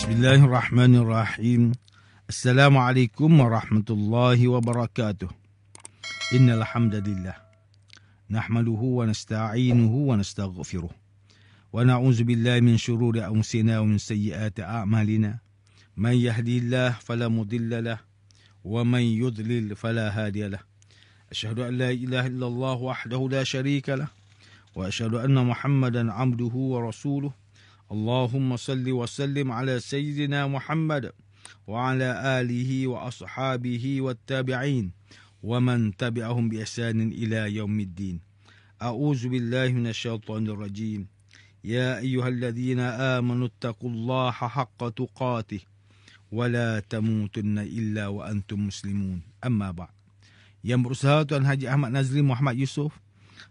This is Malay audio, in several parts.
Bismillahirrahmanirrahim. Assalamualaikum warahmatullahi wabarakatuh. Innal hamdalillah nahmaduhu wa nasta'inuhu wa nastaghfiruh. Wa na'udzu billahi min shururi anfusina wa min sayyiati a'malina. Man yahdihillahu fala mudilla lahu wa man yudlil fala hadiya lahu. Asyhadu an la ilaha illallah wahdahu la syarika lahu wa asyhadu anna Muhammadan 'abduhu wa rasuluh. Allahumma salli wa sallim ala sayyidina Muhammad wa ala alihi wa ashabihi wa tabi'in wa man tabi'ahum bi ihsanin ila yaumiddin. A'udzu billahi minasyaitonir rajim. Ya ayyuhalladzina amanu taqullaha haqqa tuqatih wa la tamutunna illa wa antum muslimun. Amma ba'd. Yang berusaha Tuan Haji Ahmad Nazri Muhammad Yusof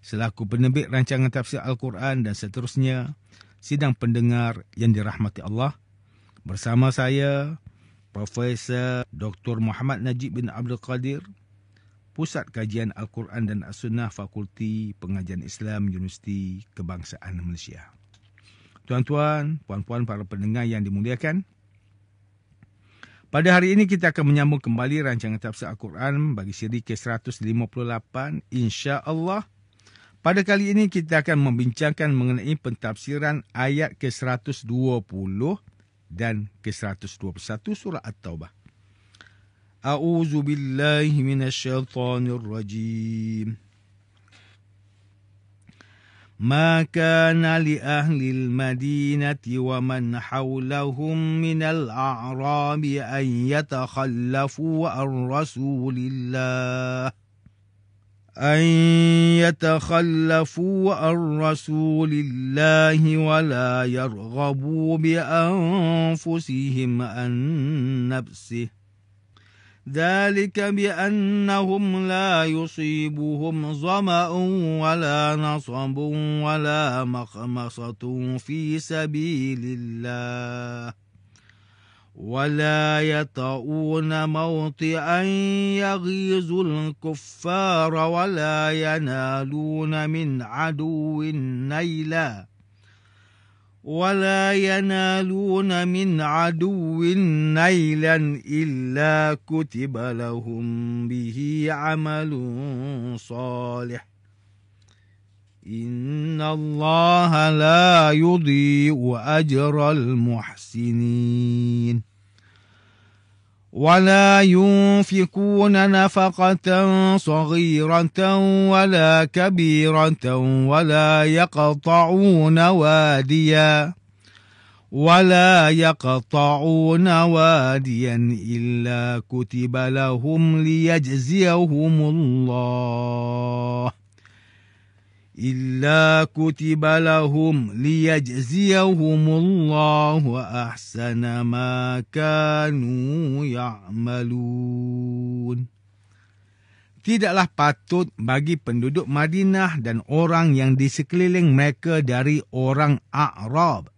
selaku penerbit rancangan tafsir Al-Quran dan seterusnya, sidang pendengar yang dirahmati Allah, bersama saya Profesor Dr. Muhammad Najib bin Abdul Qadir, Pusat Kajian Al-Quran dan As-Sunnah, Fakulti Pengajian Islam, Universiti Kebangsaan Malaysia. Tuan-tuan, puan-puan, para pendengar yang dimuliakan, pada hari ini kita akan menyambung kembali rancangan tafsir Al-Quran bagi siri ke-158, insya-Allah. Pada kali ini kita akan membincangkan mengenai pentafsiran ayat ke-120 dan ke-121 surah At-Taubah. A'udzu billahi minasyaitonir rajim. Ma kana li ahlil madinati wa man hawlahum minal a'rabi an yatakhallafu an rasulillah ولا يرغبوا بأنفسهم عن نفسه ذلك بأنهم لا يصيبهم ظمأ ولا نصب ولا مخمصة في سبيل الله ولا يطؤون موطئا يغيظ الكفار ولا ينالون من عدو نيلا إلا كتب لهم به عمل صالح إن الله لا يضيع أجر المحسنين ولا ينفقون نفقة صغيرة ولا كبيرة ولا يقطعون واديا إلا كتب لهم ليجزيهم الله أحسن ما كانوا يعملون. Tidaklah patut bagi penduduk Madinah dan orang yang di sekeliling mereka dari orang A'rab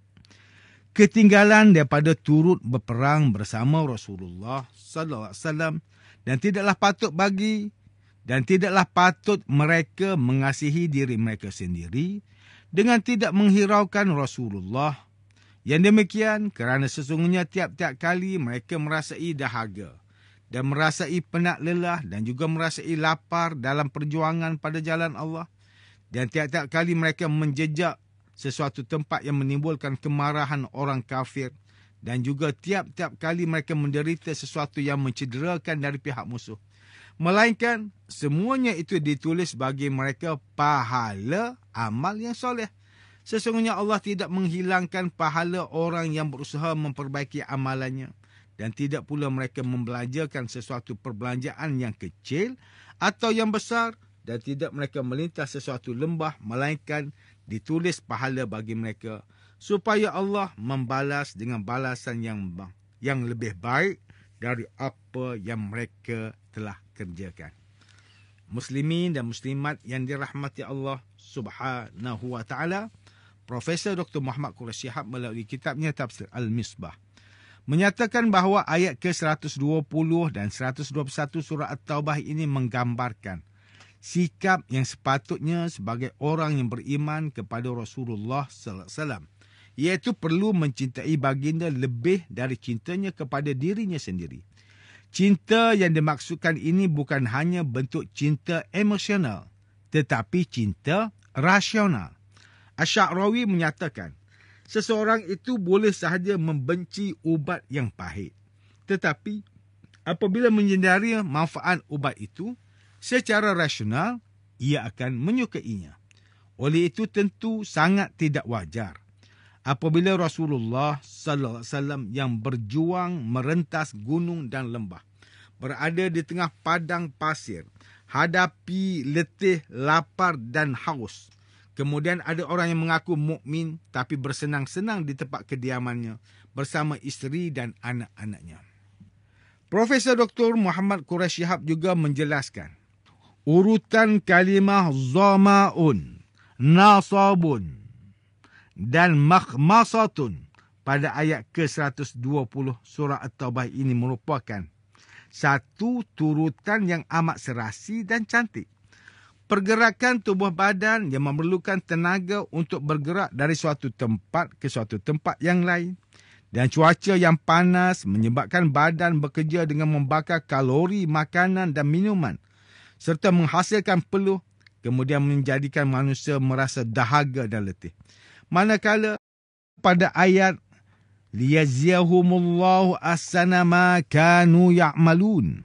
ketinggalan daripada turut berperang bersama Rasulullah sallallahu alaihi wasallam, dan tidaklah patut mereka mengasihi diri mereka sendiri dengan tidak menghiraukan Rasulullah. Yang demikian kerana sesungguhnya tiap-tiap kali mereka merasai dahaga dan merasai penat lelah dan juga merasai lapar dalam perjuangan pada jalan Allah, dan tiap-tiap kali mereka menjejak sesuatu tempat yang menimbulkan kemarahan orang kafir, dan juga tiap-tiap kali mereka menderita sesuatu yang mencederakan dari pihak musuh, melainkan semuanya itu ditulis bagi mereka pahala amal yang soleh. Sesungguhnya Allah tidak menghilangkan pahala orang yang berusaha memperbaiki amalannya, dan tidak pula mereka membelanjakan sesuatu perbelanjaan yang kecil atau yang besar, dan tidak mereka melintas sesuatu lembah, melainkan ditulis pahala bagi mereka, supaya Allah membalas dengan balasan yang lebih baik dari apa yang mereka telah kerjakan. Muslimin dan muslimat yang dirahmati Allah Subhanahu wa taala, Profesor Dr. Muhammad Quraish Shihab melalui kitabnya Tafsir Al-Misbah menyatakan bahawa ayat ke-120 dan 121 surah At-Taubah ini menggambarkan sikap yang sepatutnya sebagai orang yang beriman kepada Rasulullah sallallahu alaihi wasallam, iaitu perlu mencintai baginda lebih dari cintanya kepada dirinya sendiri. Cinta yang dimaksudkan ini bukan hanya bentuk cinta emosional, tetapi cinta rasional. Asy-Sya'rawi menyatakan, seseorang itu boleh sahaja membenci ubat yang pahit, tetapi apabila menyedari manfaat ubat itu, secara rasional, ia akan menyukainya. Oleh itu tentu sangat tidak wajar apabila Rasulullah sallallahu alaihi wasallam yang berjuang merentas gunung dan lembah, berada di tengah padang pasir, hadapi letih, lapar dan haus. Kemudian ada orang yang mengaku mukmin tapi bersenang-senang di tempat kediamannya bersama isteri dan anak-anaknya. Profesor Dr. Muhammad Quraish Shihab juga menjelaskan urutan kalimah zama'un, nasabun dan makhmasatun pada ayat ke-120 surah At-Taubah ini merupakan satu turutan yang amat serasi dan cantik. Pergerakan tubuh badan yang memerlukan tenaga untuk bergerak dari suatu tempat ke suatu tempat yang lain. Dan cuaca yang panas menyebabkan badan bekerja dengan membakar kalori makanan dan minuman serta menghasilkan peluh, kemudian menjadikan manusia merasa dahaga dan letih. Manakala pada ayat liyajziyahumullahu ahsana ma kanu ya'malun,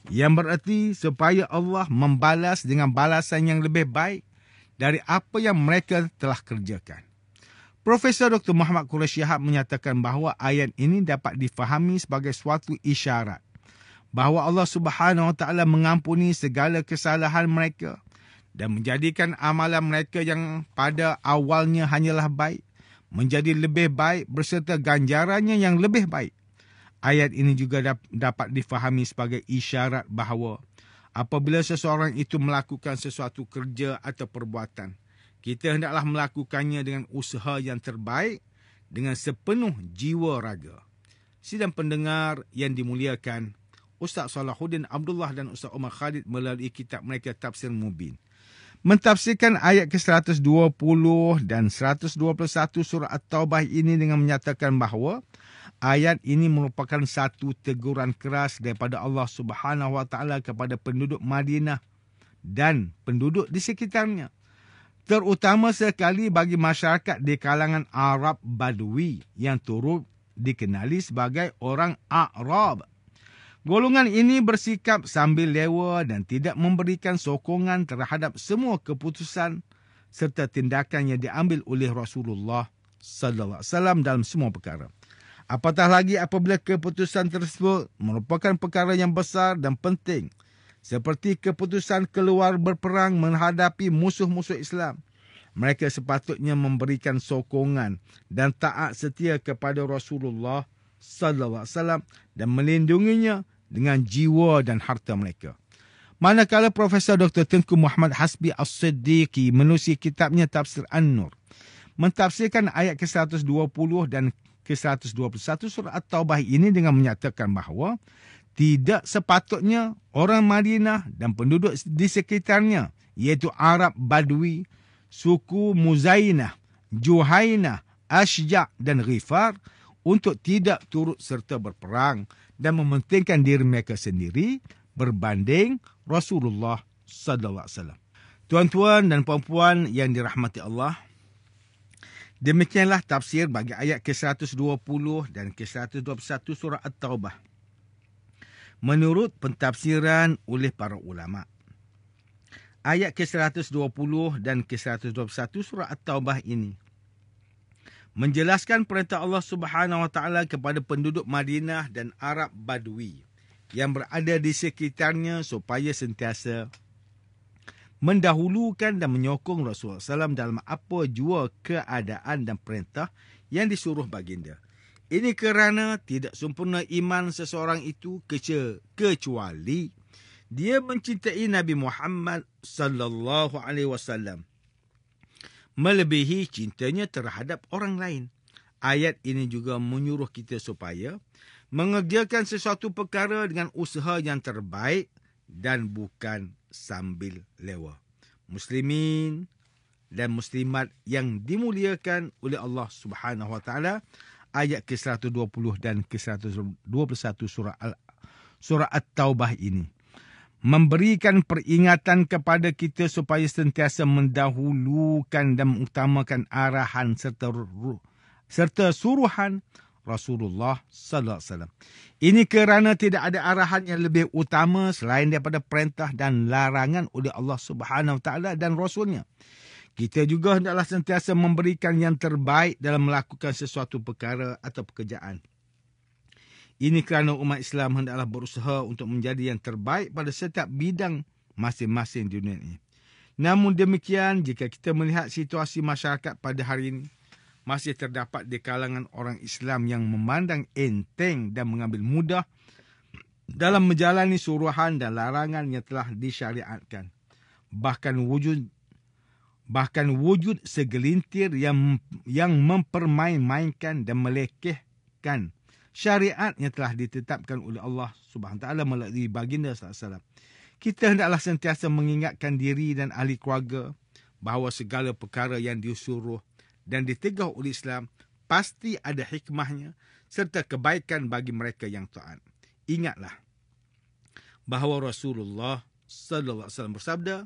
yang bererti supaya Allah membalas dengan balasan yang lebih baik dari apa yang mereka telah kerjakan. Profesor Dr. Muhammad Quraish Shihab menyatakan bahawa ayat ini dapat difahami sebagai suatu isyarat bahawa Allah Subhanahu Wa Taala mengampuni segala kesalahan mereka dan menjadikan amalan mereka yang pada awalnya hanyalah baik menjadi lebih baik berserta ganjarannya yang lebih baik. Ayat ini juga dapat difahami sebagai isyarat bahawa apabila seseorang itu melakukan sesuatu kerja atau perbuatan, kita hendaklah melakukannya dengan usaha yang terbaik dengan sepenuh jiwa raga. Sidang pendengar yang dimuliakan, Ustaz Salahuddin Abdullah dan Ustaz Omar Khalid melalui kitab mereka Tafsir Mubin mentafsirkan ayat ke-120 dan 121 surah At-Taubah ini dengan menyatakan bahawa ayat ini merupakan satu teguran keras daripada Allah Subhanahu Wa Taala kepada penduduk Madinah dan penduduk di sekitarnya, terutama sekali bagi masyarakat di kalangan Arab Badui yang turut dikenali sebagai orang A'rab. Golongan ini bersikap sambil lewa dan tidak memberikan sokongan terhadap semua keputusan serta tindakan yang diambil oleh Rasulullah sallallahu alaihi wasallam dalam semua perkara. Apatah lagi apabila keputusan tersebut merupakan perkara yang besar dan penting, seperti keputusan keluar berperang menghadapi musuh-musuh Islam. Mereka sepatutnya memberikan sokongan dan taat setia kepada Rasulullah sallallahu alaihi wasallam dan melindunginya dengan jiwa dan harta mereka. Manakala Profesor Dr. Tengku Muhammad Hasbi As-Siddiqi menulis kitabnya Tafsir An-Nur mentafsirkan ayat ke-120 dan ke-121 surah At-Taubah ini dengan menyatakan bahawa tidak sepatutnya orang Madinah dan penduduk di sekitarnya, iaitu Arab Badui, suku Muzainah, Juhainah, Ashja' dan Ghifar, untuk tidak turut serta berperang dan mementingkan diri mereka sendiri berbanding Rasulullah sallallahu alaihi wasallam. Tuan-tuan dan puan-puan yang dirahmati Allah, demikianlah tafsir bagi ayat ke-120 dan ke-121 surah At-Taubah menurut pentafsiran oleh para ulama. Ayat ke-120 dan ke-121 surah At-Taubah ini menjelaskan perintah Allah Subhanahu Wa Taala kepada penduduk Madinah dan Arab Badui yang berada di sekitarnya supaya sentiasa mendahulukan dan menyokong Rasulullah SAW dalam apa jua keadaan dan perintah yang disuruh baginda. Ini kerana tidak sempurna iman seseorang itu kecuali dia mencintai Nabi Muhammad sallallahu alaihi wasallam melebihi cintanya terhadap orang lain. Ayat ini juga menyuruh kita supaya mengerjakan sesuatu perkara dengan usaha yang terbaik dan bukan sambil lewa. Muslimin, dan muslimat yang dimuliakan oleh Allah Subhanahu Wa Taala, ayat ke-120 dan ke-121 surah At-Taubah ini memberikan peringatan kepada kita supaya sentiasa mendahulukan dan mengutamakan arahan serta suruhan Rasulullah sallallahu alaihi wasallam. Ini kerana tidak ada arahan yang lebih utama selain daripada perintah dan larangan oleh Allah Subhanahu Wa Taala dan Rasulnya. Kita juga hendaklah sentiasa memberikan yang terbaik dalam melakukan sesuatu perkara atau pekerjaan. Ini kerana umat Islam hendaklah berusaha untuk menjadi yang terbaik pada setiap bidang masing-masing di dunia ini. Namun demikian, jika kita melihat situasi masyarakat pada hari ini, masih terdapat di kalangan orang Islam yang memandang enteng dan mengambil mudah dalam menjalani suruhan dan larangan yang telah disyariatkan. Bahkan wujud segelintir yang mempermain-mainkan dan melekehkan syariat yang telah ditetapkan oleh Allah Subhanahu Wa Taala melalui baginda sallallahu alaihi wasallam. Kita hendaklah sentiasa mengingatkan diri dan ahli keluarga bahawa segala perkara yang disuruh dan ditegah oleh Islam pasti ada hikmahnya serta kebaikan bagi mereka yang taat. Ingatlah bahawa Rasulullah sallallahu alaihi wasallam bersabda,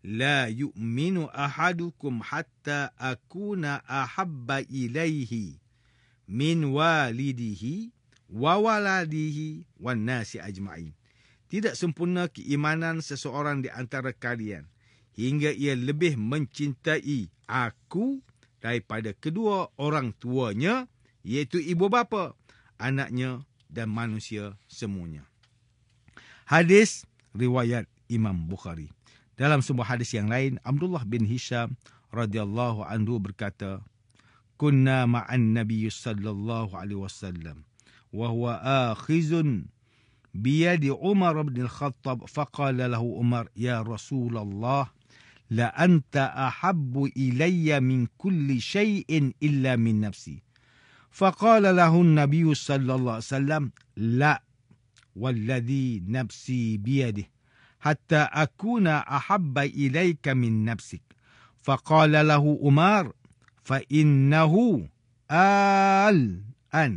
"La yu'minu ahadukum hatta akuna ahabba ilaihi min walidihi wa waladihi wan nasi ajma'in." Tidak sempurna keimanan seseorang di antara kalian hingga ia lebih mencintai aku daripada kedua orang tuanya, iaitu ibu bapa, anaknya dan manusia semuanya. Hadis riwayat Imam Bukhari. Dalam sebuah hadis yang lain, Abdullah bin Hisham radhiyallahu anhu berkata, "Kunna ma'an Nabi sallallahu alaihi wasallam wa huwa akhizun biyadi Umar bin Al-Khattab, faqala lahu Umar, ya Rasulullah, la anta ahabbu ilayya min kulli shay'in illa min nafsi." Faqala lahu an-nabiy sallallahu alaihi wasallam, la walladhi nafsi biyadihi hatta akuna ahabba ilayka min nafsik. Faqala lahu Umar, فإنه الآن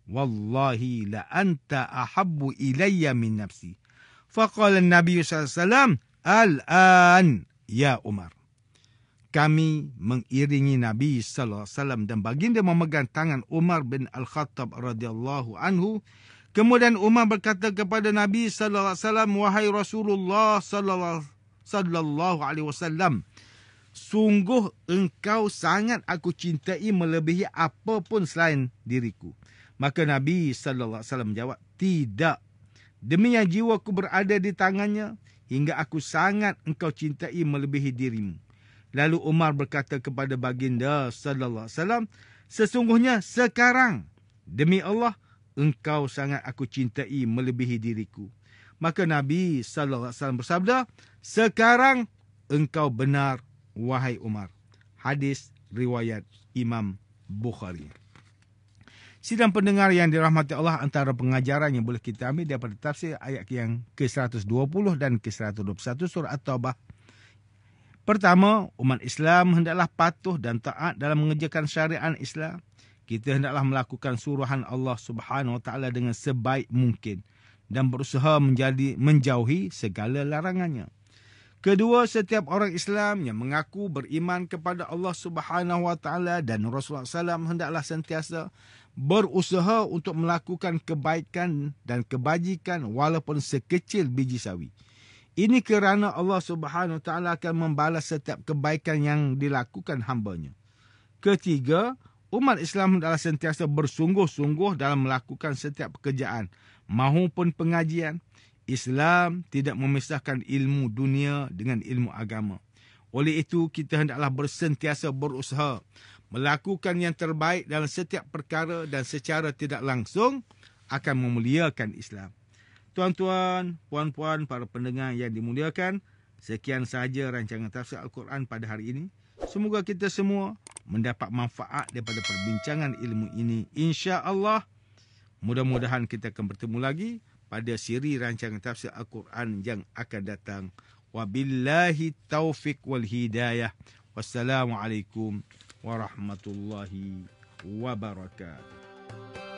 والله لأنت أحب إلي من نفسي. فقال النبي صلى الله عليه وسلم, الآن يا Umar. Kami mengiringi Nabi sallallahu alaihi wasallam dan baginda memegang tangan Umar bin Al-Khattab radhiyallahu anhu. Kemudian Umar berkata kepada Nabi sallallahu alaihi wasallam, wahai Rasulullah sallallahu alaihi wasallam, sungguh engkau sangat aku cintai melebihi apapun selain diriku. Maka Nabi sallallahu alaihi wasallam menjawab, tidak. Demi yang jiwaku berada di tangannya, hingga aku sangat engkau cintai melebihi dirimu. Lalu Umar berkata kepada baginda sallallahu alaihi wasallam, sesungguhnya sekarang demi Allah engkau sangat aku cintai melebihi diriku. Maka Nabi sallallahu alaihi wasallam bersabda, sekarang engkau benar wahai Umar. Hadis riwayat Imam Bukhari. Sidang pendengar yang dirahmati Allah, antara pengajaran yang boleh kita ambil daripada tafsir ayat yang ke-120 dan ke-121 surah At-Taubah. Pertama, umat Islam hendaklah patuh dan taat dalam mengerjakan syariat Islam. Kita hendaklah melakukan suruhan Allah Subhanahu Wa Taala dengan sebaik mungkin dan berusaha menjauhi segala larangannya. Kedua, setiap orang Islam yang mengaku beriman kepada Allah Subhanahu Wa Taala dan Rasulullah SAW hendaklah sentiasa berusaha untuk melakukan kebaikan dan kebajikan walaupun sekecil biji sawi. Ini kerana Allah Subhanahu Wa Taala akan membalas setiap kebaikan yang dilakukan hamba-Nya. Ketiga, umat Islam hendaklah sentiasa bersungguh-sungguh dalam melakukan setiap pekerjaan maupun pengajian. Islam tidak memisahkan ilmu dunia dengan ilmu agama. Oleh itu, kita hendaklah bersentiasa berusaha melakukan yang terbaik dalam setiap perkara dan secara tidak langsung akan memuliakan Islam. Tuan-tuan, puan-puan, para pendengar yang dimuliakan, sekian sahaja rancangan tafsir Al-Quran pada hari ini. Semoga kita semua mendapat manfaat daripada perbincangan ilmu ini. Insya-Allah, mudah-mudahan kita akan bertemu lagi pada siri rancangan tafsir Al-Quran yang akan datang. Wabillahi taufiq wal hidayah. Wassalamualaikum warahmatullahi wabarakatuh.